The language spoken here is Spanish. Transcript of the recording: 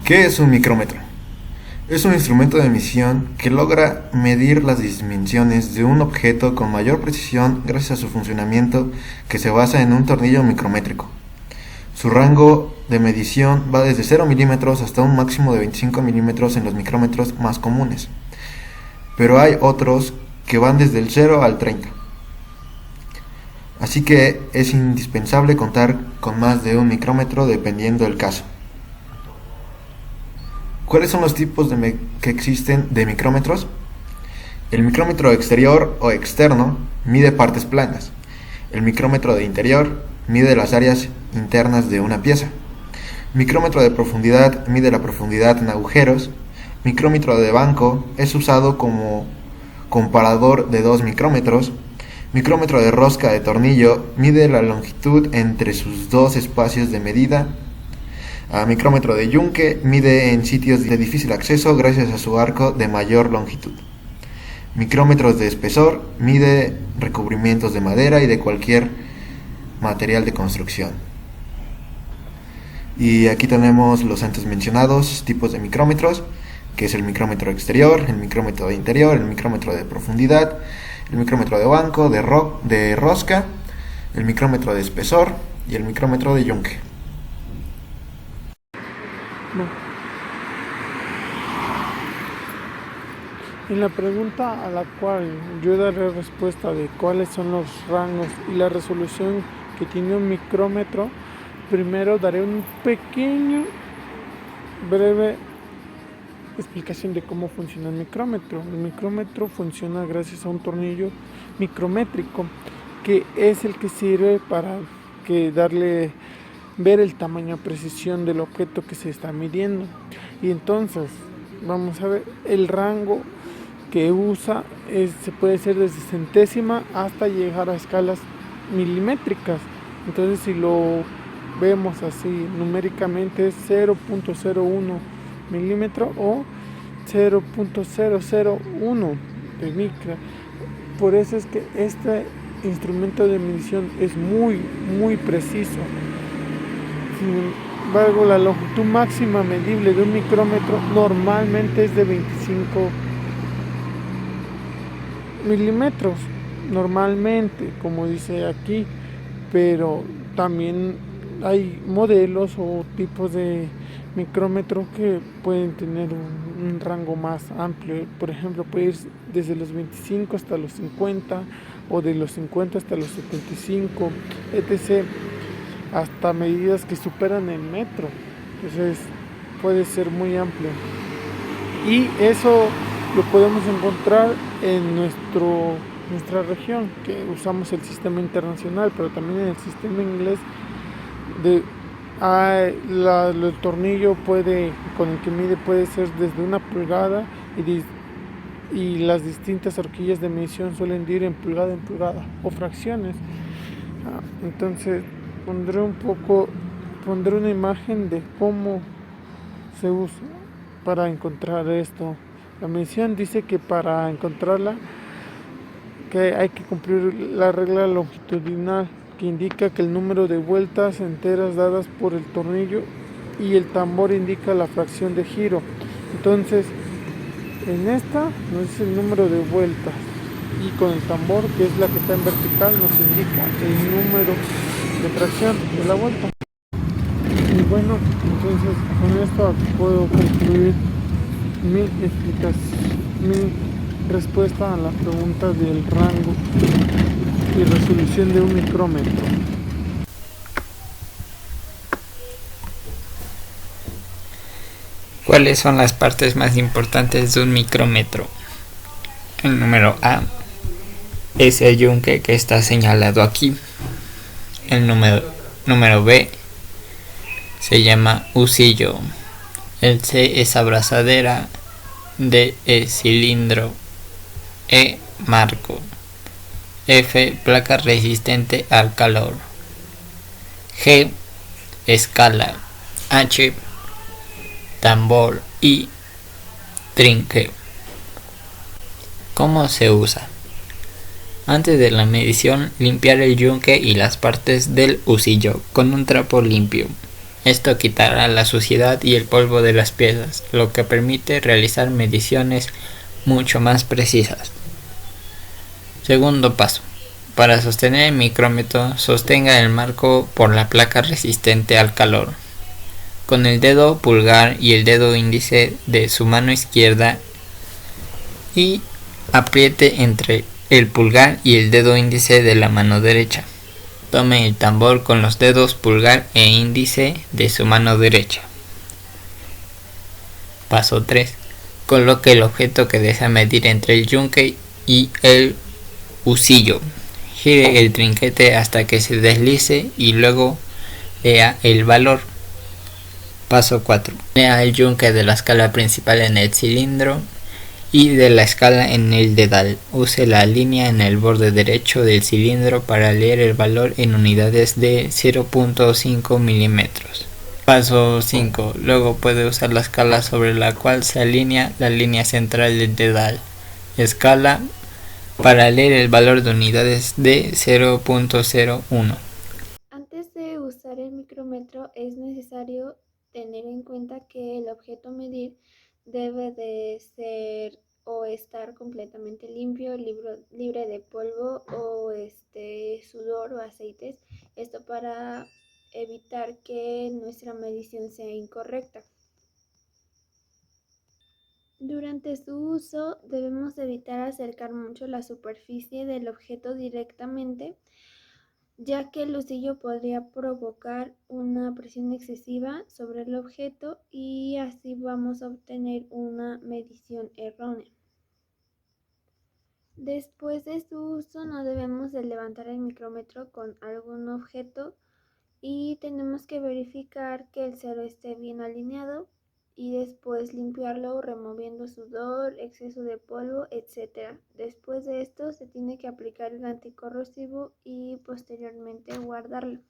¿Qué es un micrómetro? Es un instrumento de medición que logra medir las dimensiones de un objeto con mayor precisión gracias a su funcionamiento que se basa en un tornillo micrométrico. Su rango de medición va desde 0 milímetros hasta un máximo de 25 milímetros en los micrómetros más comunes, pero hay otros que van desde el 0 al 30. Así que es indispensable contar con más de un micrómetro dependiendo del caso. ¿Cuáles son los tipos que existen de micrómetros? El micrómetro exterior o externo mide partes planas. El micrómetro de interior mide las áreas internas de una pieza. Micrómetro de profundidad mide la profundidad en agujeros. Micrómetro de banco es usado como comparador de 2 micrómetros. Micrómetro de rosca de tornillo mide la longitud entre sus dos espacios de medida. Micrómetro de yunque mide en sitios de difícil acceso gracias a su arco de mayor longitud. Micrómetros de espesor mide recubrimientos de madera y de cualquier material de construcción. Y aquí tenemos los antes mencionados tipos de micrómetros, que es el micrómetro exterior, el micrómetro de interior, el micrómetro de profundidad, el micrómetro de banco, de rosca, el micrómetro de espesor y el micrómetro de yunque. En la pregunta a la cual yo daré respuesta de cuáles son los rangos y la resolución que tiene un micrómetro, primero daré un breve explicación de cómo funciona el micrómetro. El micrómetro funciona gracias a un tornillo micrométrico que es el que sirve para ver el tamaño a precisión del objeto que se está midiendo. Y entonces vamos a ver el rango que usa, se puede ser desde centésima hasta llegar a escalas milimétricas. Entonces si lo vemos así numéricamente es 0.01 milímetro o 0.001 de micra. Por eso es que este instrumento de medición es muy preciso. Sin embargo, la longitud máxima medible de un micrómetro normalmente es de 25 milímetros, normalmente, como dice aquí, pero también hay modelos o tipos de micrómetro que pueden tener un rango más amplio. Por ejemplo, puede ir desde los 25 hasta los 50 o de los 50 hasta los 75, etc., hasta medidas que superan el metro. Entonces puede ser muy amplio y eso lo podemos encontrar en nuestra región, que usamos el sistema internacional, pero también en el sistema inglés. El tornillo con el que mide puede ser desde 1 pulgada y las distintas horquillas de medición suelen ir en pulgada o fracciones. Entonces pondré una imagen de cómo se usa para encontrar esto. La medición dice que para encontrarla que hay que cumplir la regla longitudinal, que indica que el número de vueltas enteras dadas por el tornillo y el tambor indica la fracción de giro. Entonces en esta nos dice el número de vueltas y con el tambor, que es la que está en vertical, nos indica el número de fracción de la vuelta. Y bueno, entonces con esto puedo concluir mi respuesta a la pregunta del rango y resolución de un micrómetro. ¿Cuáles son las partes más importantes de un micrómetro? El número A es el yunque que está señalado aquí. El número B se llama husillo. El C es abrazadera. D es cilindro. E marco. F placa resistente al calor. G escala. H tambor y trinque. ¿Cómo se usa? Antes de la medición, limpiar el yunque y las partes del husillo con un trapo limpio. Esto quitará la suciedad y el polvo de las piezas, lo que permite realizar mediciones mucho más precisas. Segundo paso. Para sostener el micrómetro, sostenga el marco por la placa resistente al calor. Con el dedo pulgar y el dedo índice de su mano izquierda y apriete entre el pulgar y el dedo índice de la mano derecha. Tome el tambor con los dedos pulgar e índice de su mano derecha. Paso 3. Coloque el objeto que desea medir entre el yunque y el husillo. Gire el trinquete hasta que se deslice y luego lea el valor. Paso 4. Lea el yunque de la escala principal en el cilindro y de la escala en el dedal. Use la línea en el borde derecho del cilindro para leer el valor en unidades de 0.5 milímetros. Paso 5. Luego puede usar la escala sobre la cual se alinea la línea central del dedal. Escala para leer el valor de unidades de 0.01. Antes de usar el micrómetro es necesario tener en cuenta que el objeto a medir debe de ser o estar completamente limpio, libre de polvo o sudor o aceites. Esto para evitar que nuestra medición sea incorrecta. Durante su uso debemos evitar acercar mucho la superficie del objeto directamente, ya que el husillo podría provocar una presión excesiva sobre el objeto y así vamos a obtener una medición errónea. Después de su uso no debemos de levantar el micrómetro con algún objeto y tenemos que verificar que el cero esté bien alineado y después limpiarlo removiendo sudor, exceso de polvo, etc. Después de esto se tiene que aplicar el anticorrosivo y posteriormente guardarlo.